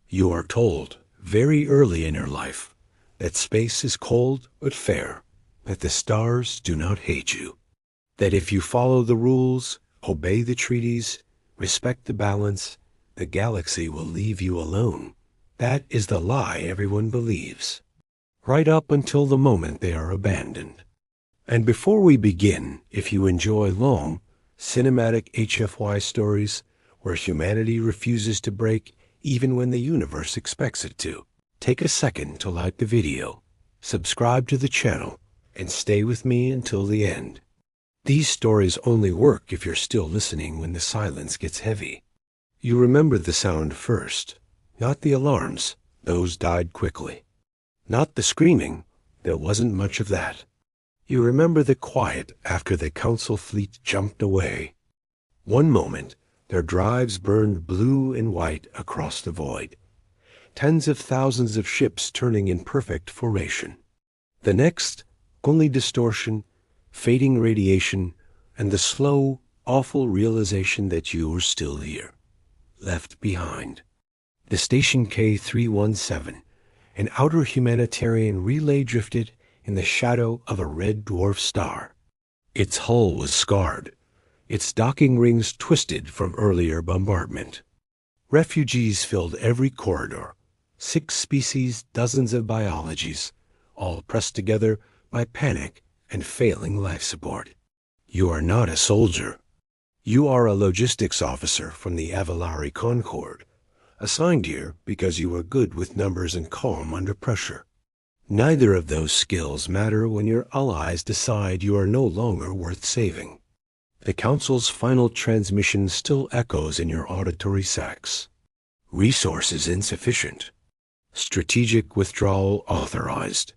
You are told, very early in your life, that space is cold but fair, that the stars do not hate you, that if you follow the rules, obey the treaties, respect the balance, the galaxy will leave you alone. That is the lie everyone believes, right up until the moment they are abandoned. And before we begin, if you enjoy long, cinematic HFY stories where humanity refuses to break even when the universe expects it to, take a second to like the video, subscribe to the channel, and stay with me until the end. These stories only work if you're still listening when the silence gets heavy. You remember the sound first, not the alarms, those died quickly. Not the screaming, there wasn't much of that. You remember the quiet after the council fleet jumped away. One moment, their drives burned blue and white across the void. Tens of thousands of ships turning in perfect formation. The next, only distortion, fading radiation, and the slow, awful realization that you were still here, left behind. The station K317, an outer humanitarian relay, drifted in the shadow of a red dwarf star. Its hull was scarred, its docking rings twisted from earlier bombardment. Refugees filled every corridor, 6 species, dozens of biologies, all pressed together by panic and failing life support. You are not a soldier. You are a logistics officer from the Avalari Concord, assigned here because you are good with numbers and calm under pressure. Neither of those skills matter when your allies decide you are no longer worth saving. The Council's final transmission still echoes in your auditory sacs. Resources insufficient. Strategic withdrawal authorized.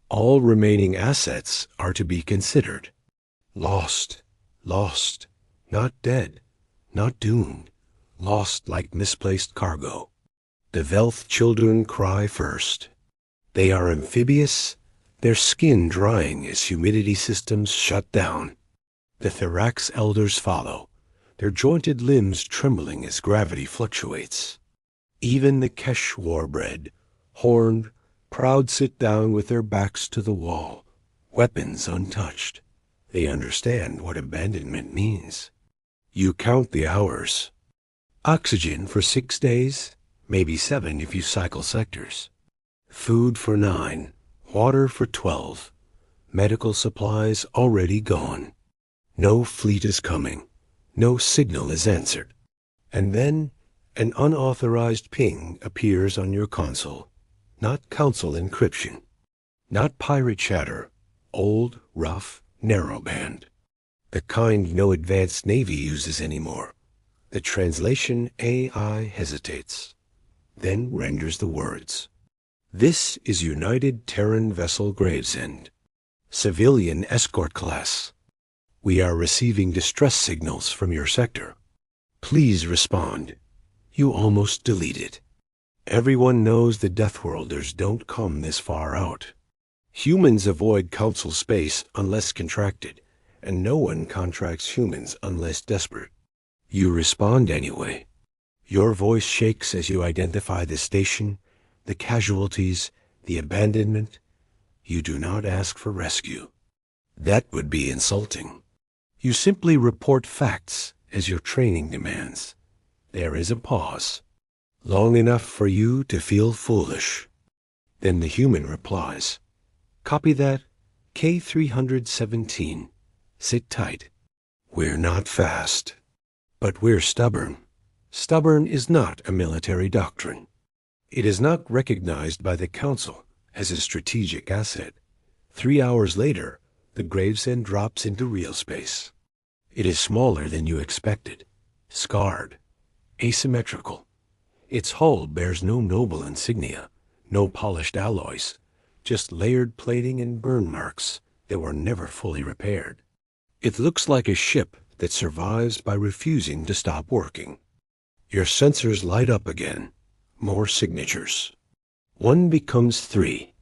All remaining assets are to be considered. Lost. Lost. Not dead. Not doomed. Lost like misplaced cargo. The Velth children cry first. They are amphibious, their skin drying as humidity systems shut down. The Thorax elders follow, their jointed limbs trembling as gravity fluctuates. Even the Kesh warbred, horned, proud, sit down with their backs to the wall, weapons untouched. They understand what abandonment means. You count the hours. Oxygen for 6 days, maybe 7 if you cycle sectors. Food for 9, water for 12. Medical supplies already gone. No fleet is coming. No signal is answered. And then an unauthorized ping appears on your console. Not council encryption. Not pirate chatter. Old, rough, narrowband. The kind no advanced Navy uses anymore. The translation AI hesitates, then renders the words. This is United Terran Vessel Gravesend. Civilian escort class. We are receiving distress signals from your sector. Please respond. You almost deleted. Everyone knows the Deathworlders don't come this far out. Humans avoid council space unless contracted, and no one contracts humans unless desperate. You respond anyway. Your voice shakes as you identify the station, the casualties, the abandonment. You do not ask for rescue. That would be insulting. You simply report facts as your training demands. There is a pause, long enough for you to feel foolish. Then the human replies, "Copy that, K317. Sit tight. We're not fast, but we're stubborn." Stubborn is not a military doctrine. It is not recognized by the Council as a strategic asset. 3 hours later, the Gravesend drops into real space. It is smaller than you expected, scarred, asymmetrical. Its hull bears no noble insignia, no polished alloys, just layered plating and burn marks that were never fully repaired. It looks like a ship that survives by refusing to stop working. Your sensors light up again, more signatures. 1 becomes 3,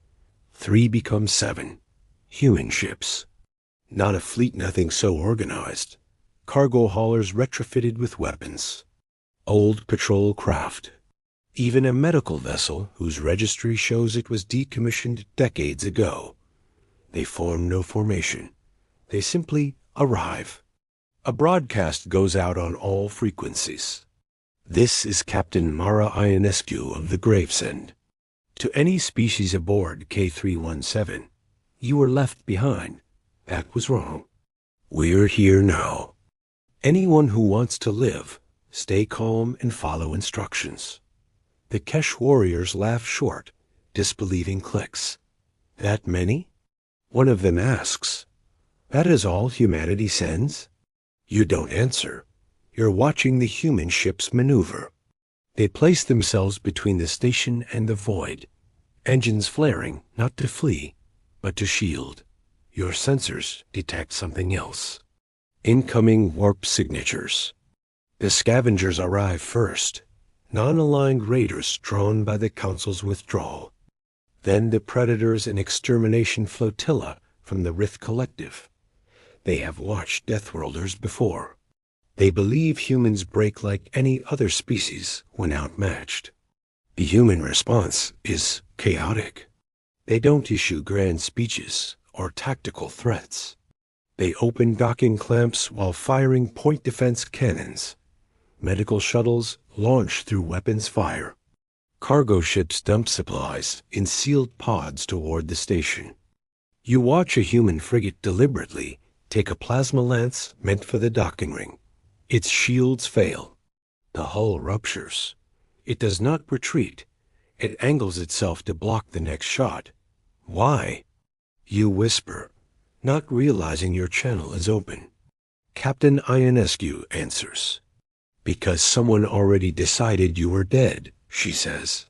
3 becomes 7. Human ships. Not a fleet, nothing so organized. Cargo haulers retrofitted with weapons. Old patrol craft. even a medical vessel whose registry shows it was decommissioned decades ago. They form no formation. They simply arrive. A broadcast goes out on all frequencies. This is Captain Mara Ionescu of the Gravesend. To any species aboard K317, you were left behind. That was wrong. We're here now. Anyone who wants to live, stay calm and follow instructions. The Kesh warriors laugh short, disbelieving clicks. That many? One of them asks, that is all humanity sends? You don't answer. You're watching the human ships maneuver. They place themselves between the station and the void. Engines flaring, not to flee, but to shield. Your sensors detect something else. Incoming warp signatures. The scavengers arrive first, non-aligned raiders drawn by the Council's withdrawal. Then the predators and extermination flotilla from the Rith Collective. They have watched Deathworlders before. They believe humans break like any other species when outmatched. The human response is chaotic. They don't issue grand speeches or tactical threats. They open docking clamps while firing point defense cannons. Medical shuttles launch through weapons fire. Cargo ships dump supplies in sealed pods toward the station. You watch a human frigate deliberately take a plasma lance meant for the docking ring. Its shields fail. The hull ruptures. It does not retreat. It angles itself to block the next shot. Why? You whisper, not realizing your channel is open. Captain Ionescu answers. Because someone already decided you were dead, she says.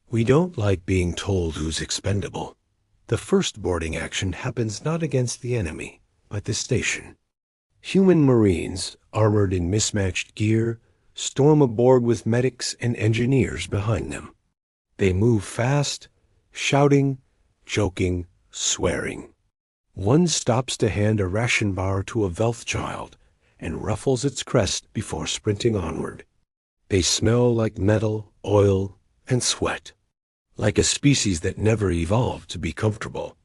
We don't like being told who's expendable. The first boarding action happens not against the enemy, but the station. Human Marines, armored in mismatched gear, storm aboard with medics and engineers behind them. They move fast, shouting, joking, swearing. One stops to hand a ration bar to a Velth child and ruffles its crest before sprinting onward. They smell like metal, oil, and sweat, like a species that never evolved to be comfortable.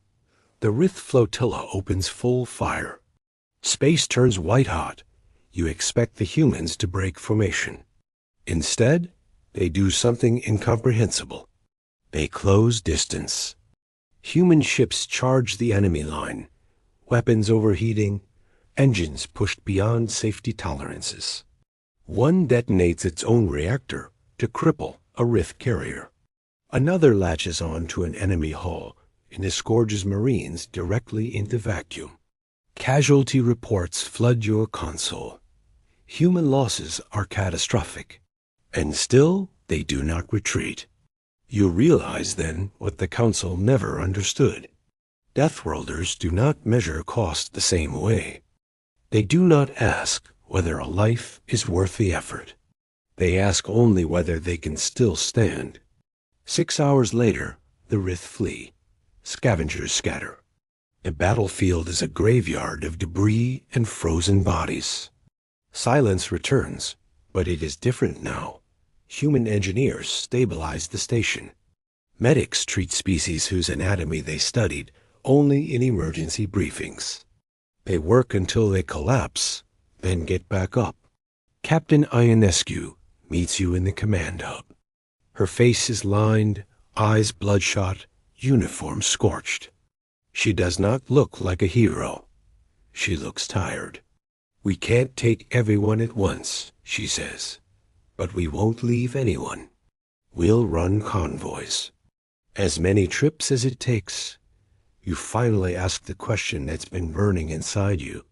The Rith flotilla opens full fire. Space turns white-hot. You expect the humans to break formation. Instead, they do something incomprehensible. They close distance. Human ships charge the enemy line, weapons overheating, engines pushed beyond safety tolerances. One detonates its own reactor to cripple a Rith carrier. Another latches on to an enemy hull and disgorges Marines directly into vacuum. Casualty reports flood your console. Human losses are catastrophic, and still they do not retreat. You realize then what the Council never understood. Deathworlders do not measure cost the same way. They do not ask whether a life is worth the effort. They ask only whether they can still stand. 6 hours later, the Rith flee. Scavengers scatter. The battlefield is a graveyard of debris and frozen bodies. Silence returns, but it is different now. Human engineers stabilize the station. Medics treat species whose anatomy they studied only in emergency briefings. They work until they collapse, then get back up. Captain Ionescu meets you in the command hub. Her face is lined, eyes bloodshot, uniform scorched. She does not look like a hero. She looks tired. We can't take everyone at once, she says, but we won't leave anyone. We'll run convoys. As many trips as it takes. You finally ask the question that's been burning inside you.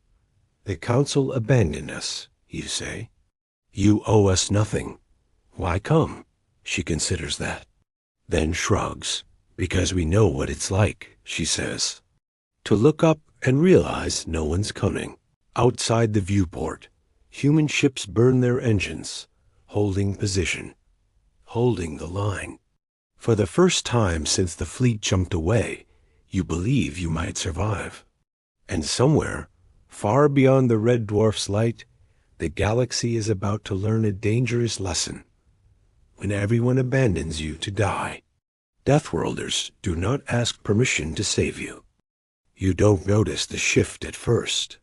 The Council abandoned us, you say. You owe us nothing. Why come? She considers that. Then shrugs. Because we know what it's like, she says. To look up and realize no one's coming. Outside the viewport, human ships burn their engines, holding position, holding the line. For the first time since the fleet jumped away, you believe you might survive. And somewhere, far beyond the red dwarf's light, the galaxy is about to learn a dangerous lesson. when everyone abandons you to die. Deathworlders do not ask permission to save you. You don't notice the shift at first.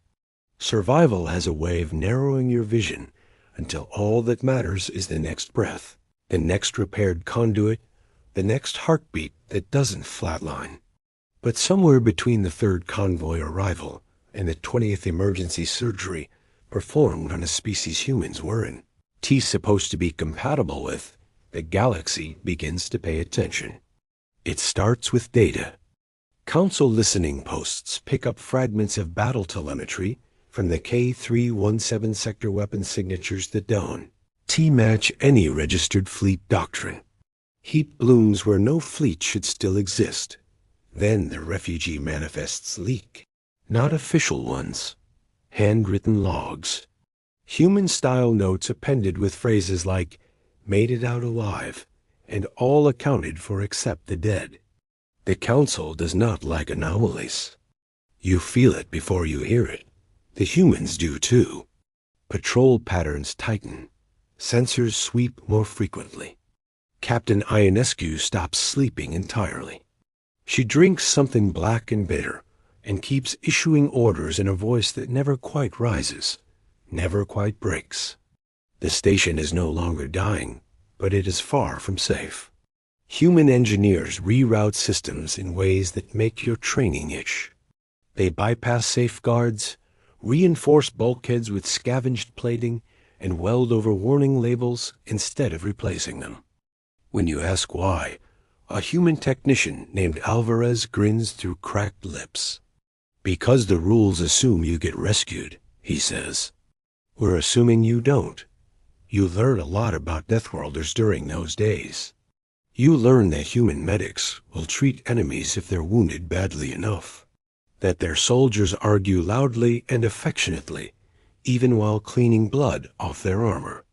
Survival has a way of narrowing your vision until all that matters is the next breath, the next repaired conduit, the next heartbeat that doesn't flatline. But somewhere between the third convoy arrival and the 20th emergency surgery performed on a species humans weren't supposed to be compatible with, the galaxy begins to pay attention. It starts with data. Council listening posts pick up fragments of battle telemetry from the K317 sector weapon signatures that don't match any registered fleet doctrine. Heat blooms where no fleet should still exist. Then the refugee manifests leak. Not official ones. Handwritten logs. Human-style notes appended with phrases like, "made it out alive," and "all accounted for except the dead." The Council does not like anomalies. You feel it before you hear it. The humans do too. Patrol patterns tighten. Sensors sweep more frequently. Captain Ionescu stops sleeping entirely. She drinks something black and bitter and keeps issuing orders in a voice that never quite rises, never quite breaks. The station is no longer dying, but it is far from safe. Human engineers reroute systems in ways that make your training itch. They bypass safeguards, reinforce bulkheads with scavenged plating, and weld over warning labels instead of replacing them. When you ask why, a human technician named Alvarez grins through cracked lips. "Because the rules assume you get rescued," he says. "We're assuming you don't. You learn a lot about Deathworlders during those days. You learn that human medics will treat enemies if they're wounded badly enough, that their soldiers argue loudly and affectionately, even while cleaning blood off their armor,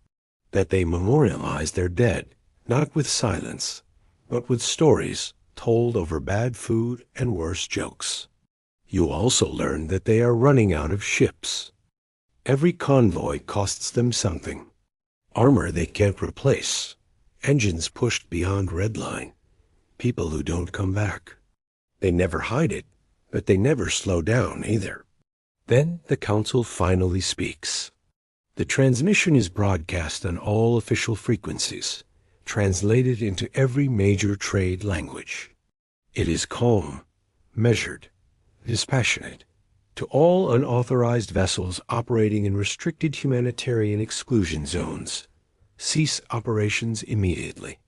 that they memorialize their dead, not with silence, but with stories told over bad food and worse jokes. You also learn that they are running out of ships. Every convoy costs them something. Armor they can't replace, engines pushed beyond redline, people who don't come back. They never hide it, but they never slow down either." Then the Council finally speaks. The transmission is broadcast on all official frequencies, translated into every major trade language. It is calm, measured, dispassionate. To all unauthorized vessels operating in restricted humanitarian exclusion zones, cease operations immediately.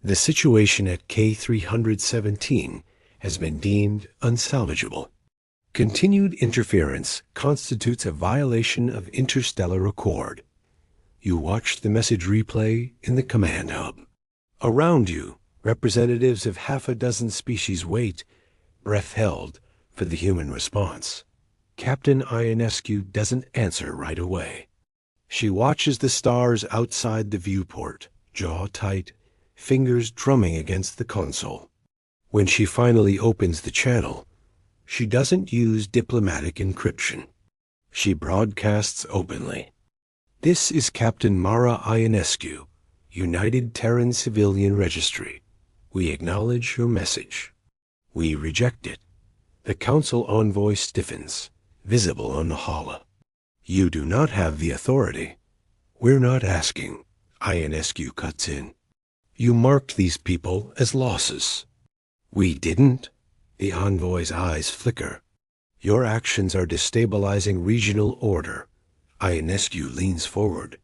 The situation at K317 has been deemed unsalvageable. Continued interference constitutes a violation of interstellar accord. You watch the message replay in the command hub. Around you, representatives of half a dozen species wait, breath held, for the human response. Captain Ionescu doesn't answer right away. She watches the stars outside the viewport, jaw tight, fingers drumming against the console. When she finally opens the channel, she doesn't use diplomatic encryption. She broadcasts openly. "This is Captain Mara Ionescu, United Terran Civilian Registry. We acknowledge your message. We reject it." The Council envoy stiffens, visible on the holo. "You do not have the authority." "We're not asking," Ionescu cuts in. "You marked these people as losses." "We didn't." The envoy's eyes flicker. "Your actions are destabilizing regional order." Ionescu leans forward.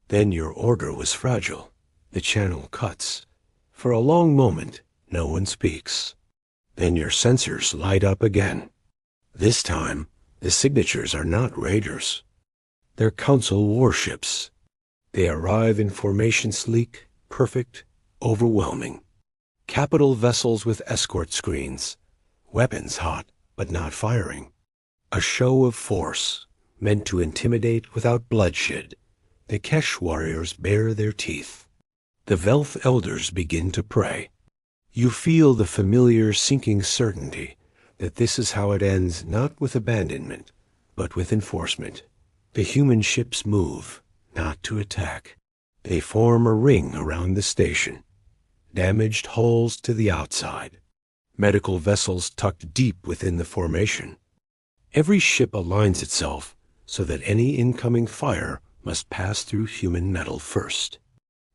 "Then your order was fragile." The channel cuts. For a long moment, no one speaks. Then your sensors light up again. This time, the signatures are not raiders. They're Council warships. They arrive in formation sleek, perfect, overwhelming. Capital vessels with escort screens. Weapons hot, but not firing. A show of force, meant to intimidate without bloodshed. The Kesh warriors bare their teeth. The Velth elders begin to pray. You feel the familiar sinking certainty that this is how it ends, not with abandonment, but with enforcement. The human ships move, not to attack. They form a ring around the station. Damaged hulls to the outside. Medical vessels tucked deep within the formation. Every ship aligns itself so that any incoming fire must pass through human metal first.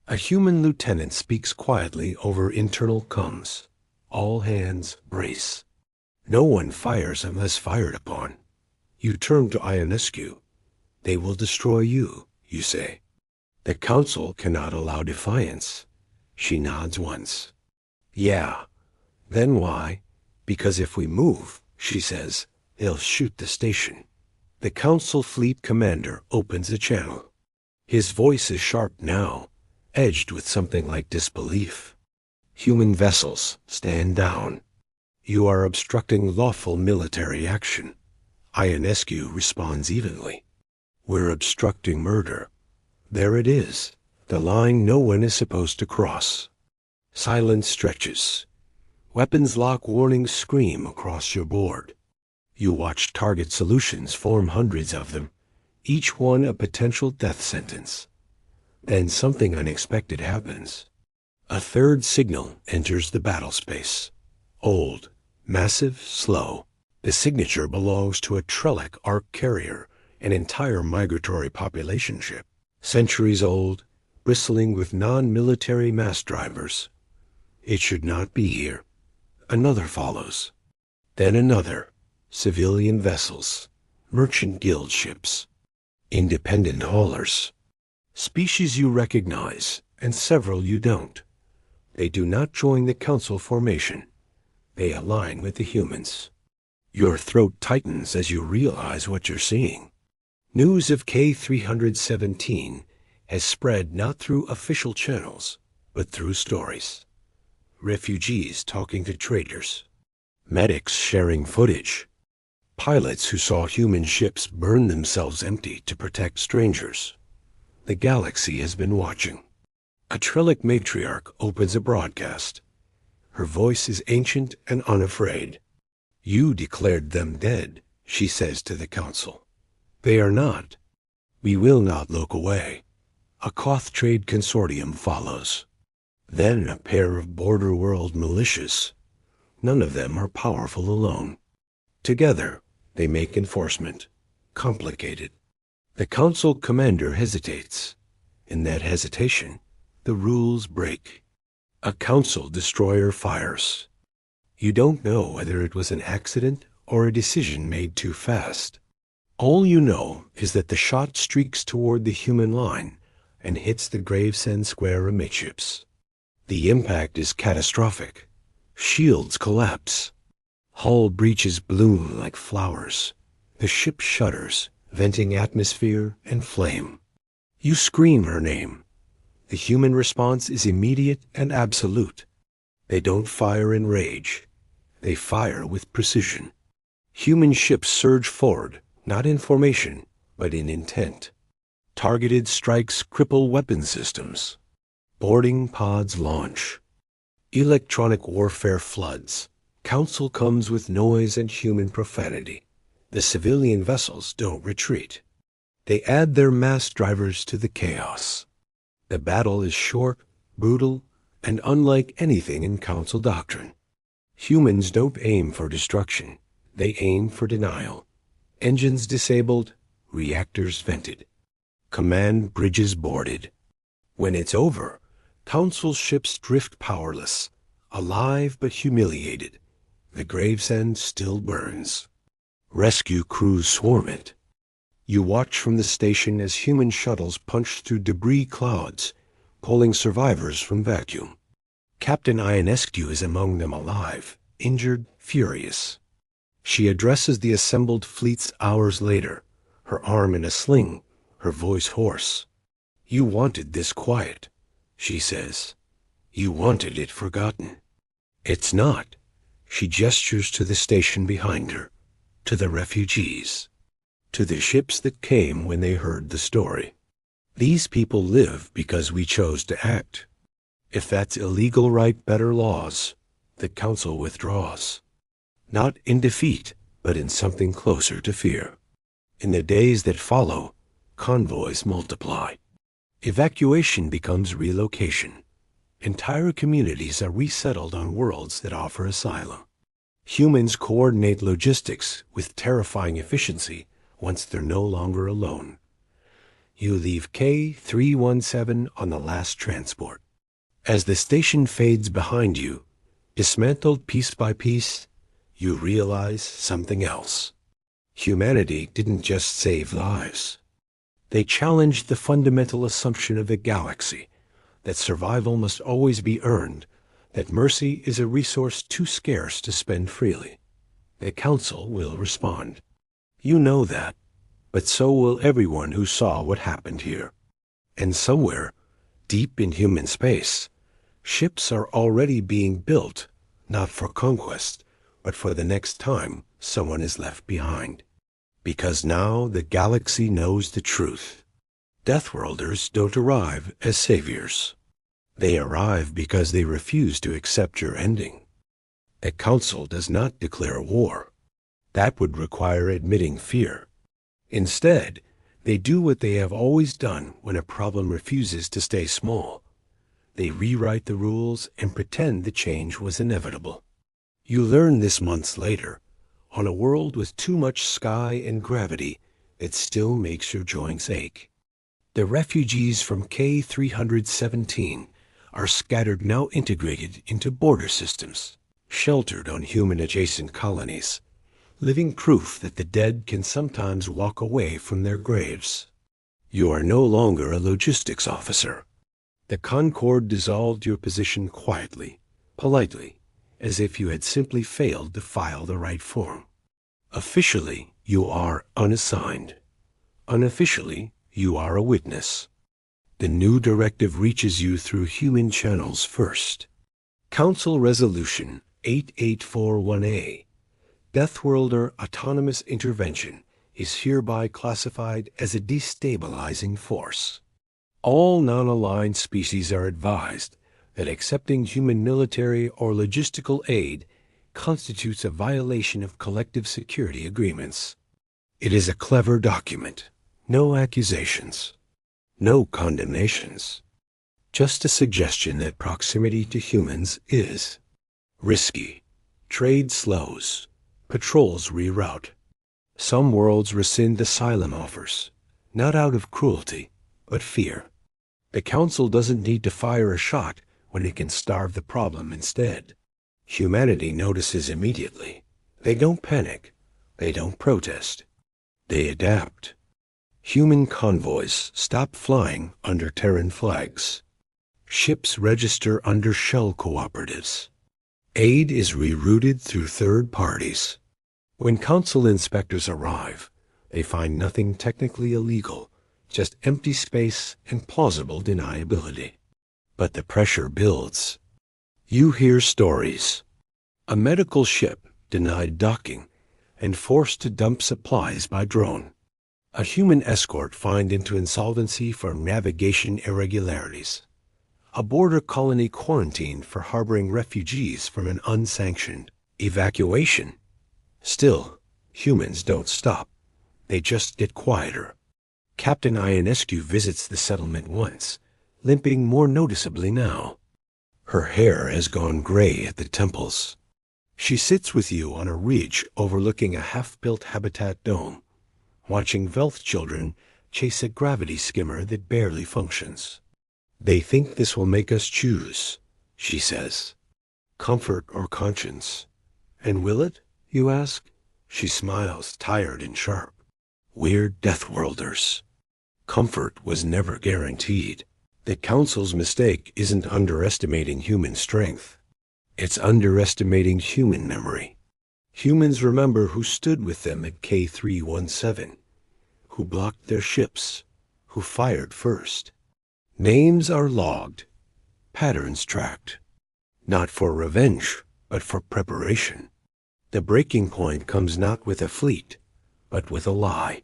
A human lieutenant speaks quietly over internal comms. All hands brace. No one fires unless fired upon. You turn to Ionescu. They will destroy you, you say. The council cannot allow defiance. She nods once. Yeah. Then why? Because if we move, she says, they'll shoot the station. The council fleet commander opens a channel. His voice is sharp now, edged with something like disbelief. Human vessels, stand down. You are obstructing lawful military action. Ionescu responds evenly. We're obstructing murder. There it is, the line no one is supposed to cross. Silence stretches. Weapons lock warnings scream across your board. You watch target solutions form hundreds of them, each one a potential death sentence. Then something unexpected happens. A third signal enters the battle space. Old, massive, slow. The signature belongs to a Trellick arc carrier, an entire migratory population ship. Centuries old, bristling with non-military mass drivers. It should not be here. Another follows. Then another. Civilian vessels. Merchant guild ships. Independent haulers. Species you recognize, and several you don't. They do not join the council formation. They align with the humans. Your throat tightens as you realize what you're seeing. News of K-317 has spread not through official channels, but through stories. Refugees talking to traders. Medics sharing footage. Pilots who saw human ships burn themselves empty to protect strangers. The galaxy has been watching. A Trellick matriarch opens a broadcast. Her voice is ancient and unafraid. You declared them dead, she says to the council. They are not. We will not look away. A Koth trade consortium follows. Then a pair of border world militias. None of them are powerful alone. Together, they make enforcement. Complicated. The council commander hesitates. In that hesitation, the rules break. A council destroyer fires. You don't know whether it was an accident or a decision made too fast. All you know is that the shot streaks toward the human line and hits the Gravesend Square amidships. The impact is catastrophic. Shields collapse. Hull breaches bloom like flowers. The ship shudders, venting atmosphere and flame. You scream her name. The human response is immediate and absolute. They don't fire in rage. They fire with precision. Human ships surge forward, not in formation, but in intent. Targeted strikes cripple weapon systems. Boarding pods launch. Electronic warfare floods. Council comes with noise and human profanity. The civilian vessels don't retreat. They add their mass drivers to the chaos. The battle is short, brutal, and unlike anything in council doctrine. Humans don't aim for destruction. They aim for denial. Engines disabled, reactors vented. Command bridges boarded. When it's over, council ships drift powerless, alive but humiliated. The Gravesend still burns. Rescue crews swarm it. You watch from the station as human shuttles punch through debris clouds, pulling survivors from vacuum. Captain Ionescu is among them alive, injured, furious. She addresses the assembled fleets hours later, her arm in a sling, her voice hoarse. You wanted this quiet, she says. You wanted it forgotten. It's not. She gestures to the station behind her, to the refugees, to the ships that came when they heard the story. These people live because we chose to act. If that's illegal, write better laws. The council withdraws. Not in defeat, but in something closer to fear. In the days that follow, convoys multiply. Evacuation becomes relocation. Entire communities are resettled on worlds that offer asylum. Humans coordinate logistics with terrifying efficiency once they're no longer alone. You leave K317 on the last transport. As the station fades behind you, dismantled piece by piece, you realize something else. Humanity didn't just save lives. They challenged the fundamental assumption of the galaxy, that survival must always be earned, that mercy is a resource too scarce to spend freely. The Council will respond. You know that, but so will everyone who saw what happened here. And somewhere, deep in human space, ships are already being built, not for conquest, but for the next time someone is left behind. Because now the galaxy knows the truth. Deathworlders don't arrive as saviors. They arrive because they refuse to accept your ending. A council does not declare war. That would require admitting fear. Instead, they do what they have always done when a problem refuses to stay small. They rewrite the rules and pretend the change was inevitable. You learn this months later, on a world with too much sky and gravity that still makes your joints ache. The refugees from K317 are scattered now integrated into border systems, sheltered on human-adjacent colonies, living proof that the dead can sometimes walk away from their graves. You are no longer a logistics officer. The Concord dissolved your position quietly, politely, as if you had simply failed to file the right form. Officially, you are unassigned. Unofficially, you are a witness. The new directive reaches you through human channels first. Council Resolution 8841A, Deathworlder Autonomous Intervention, is hereby classified as a destabilizing force. All non-aligned species are advised that accepting human military or logistical aid constitutes a violation of collective security agreements. It is a clever document. No accusations. No condemnations. Just a suggestion that proximity to humans is risky. Trade slows. Patrols reroute. Some worlds rescind asylum offers, not out of cruelty, but fear. The Council doesn't need to fire a shot when it can starve the problem instead. Humanity notices immediately. They don't panic. They don't protest. They adapt. Human convoys stop flying under Terran flags. Ships register under shell cooperatives. Aid is rerouted through third parties. When Council inspectors arrive, they find nothing technically illegal, just empty space and plausible deniability. But the pressure builds. You hear stories. A medical ship denied docking and forced to dump supplies by drone. A human escort fined into insolvency for navigation irregularities. A border colony quarantined for harboring refugees from an unsanctioned evacuation. Still, humans don't stop. They just get quieter. Captain Ionescu visits the settlement once, limping more noticeably now. Her hair has gone gray at the temples. She sits with you on a ridge overlooking a half-built habitat dome, watching Velth children chase a gravity skimmer that barely functions. They think this will make us choose, she says. Comfort or conscience. And will it, you ask? She smiles, tired and sharp. We're Deathworlders. Comfort was never guaranteed. The Council's mistake isn't underestimating human strength. It's underestimating human memory. Humans remember who stood with them at K317, who blocked their ships, who fired first. Names are logged, patterns tracked, not for revenge, but for preparation. The breaking point comes not with a fleet, but with a lie.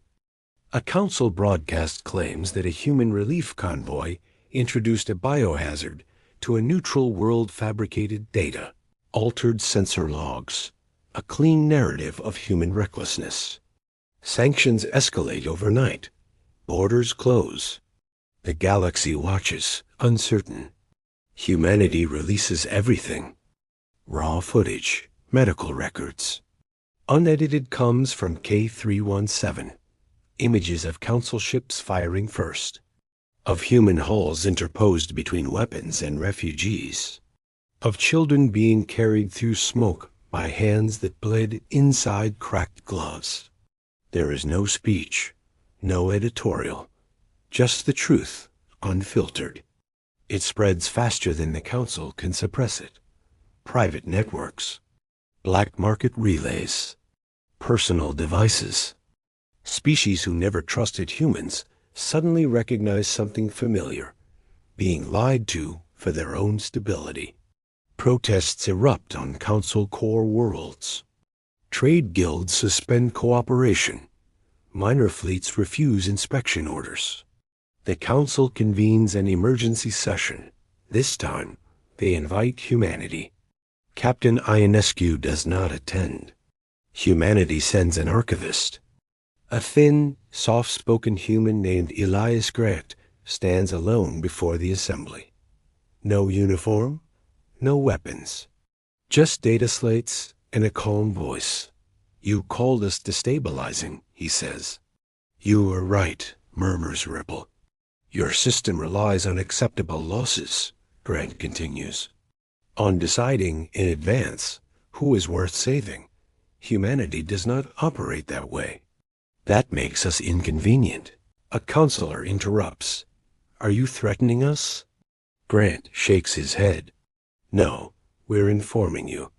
A Council broadcast claims that a human relief convoy introduced a biohazard to a neutral world fabricated data, altered sensor logs, a clean narrative of human recklessness. Sanctions escalate overnight. Borders close. The galaxy watches, uncertain. Humanity releases everything. Raw footage, medical records. Unedited comes from K317. Images of council ships firing first. Of human hulls interposed between weapons and refugees. Of children being carried through smoke by hands that bled inside cracked gloves. There is no speech, no editorial, just the truth, unfiltered. It spreads faster than the council can suppress it. Private networks, black market relays, personal devices. Species who never trusted humans suddenly recognize something familiar, being lied to for their own stability. Protests erupt on council core worlds. Trade guilds suspend cooperation. Minor fleets refuse inspection orders. The council convenes an emergency session. This time, they invite humanity. Captain Ionescu does not attend. Humanity sends an archivist. A thin, soft-spoken human named Elias Grant stands alone before the assembly. No uniform, no weapons, just data slates and a calm voice. You called us destabilizing, he says. You were right, murmurs Ripple. Your system relies on acceptable losses, Grant continues. On deciding in advance who is worth saving. Humanity does not operate that way. That makes us inconvenient. A counselor interrupts. Are you threatening us? Grant shakes his head. No, we're informing you.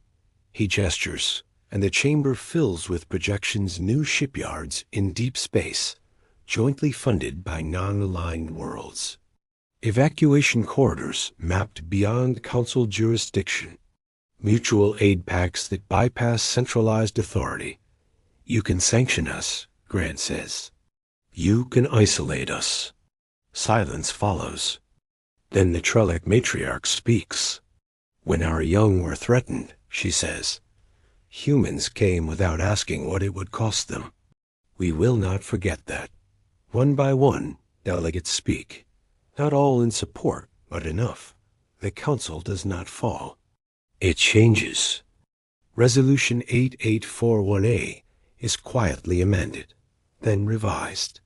He gestures, and the chamber fills with projections new shipyards in deep space, jointly funded by non-aligned worlds. Evacuation corridors mapped beyond council jurisdiction. Mutual aid pacts that bypass centralized authority. You can sanction us, Grant says. You can isolate us. Silence follows. Then the Trellic matriarch speaks. When our young were threatened, she says, humans came without asking what it would cost them. We will not forget that. One by one, delegates speak. Not all in support, but enough. The council does not fall. It changes. Resolution 8841A is quietly amended, then revised,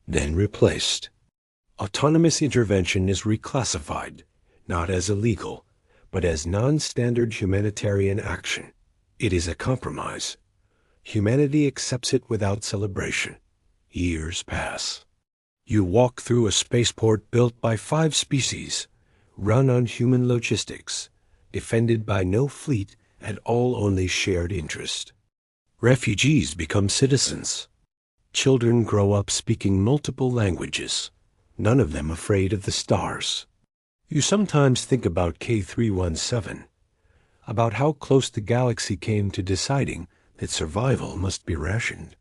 then replaced. Autonomous intervention is reclassified, not as illegal, but as non-standard humanitarian action. It is a compromise. Humanity accepts it without celebration. Years pass. You walk through a spaceport built by 5 species, run on human logistics, defended by no fleet and all only shared interest. Refugees become citizens. Children grow up speaking multiple languages, none of them afraid of the stars. You sometimes think about K317, about how close the galaxy came to deciding that survival must be rationed.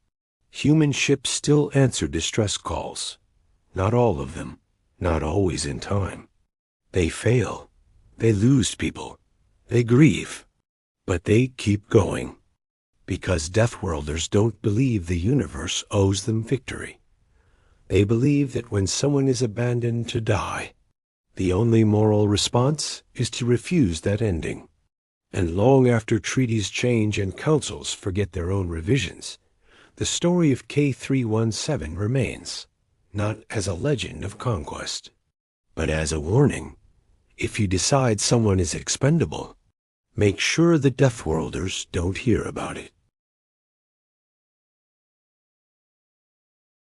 Human ships still answer distress calls. Not all of them, not always in time. They fail. They lose people. They grieve. But they keep going. Because Deathworlders don't believe the universe owes them victory. They believe that when someone is abandoned to die, the only moral response is to refuse that ending. And long after treaties change and councils forget their own revisions, the story of K317 remains, not as a legend of conquest, but as a warning. If you decide someone is expendable, make sure the Deathworlders don't hear about it.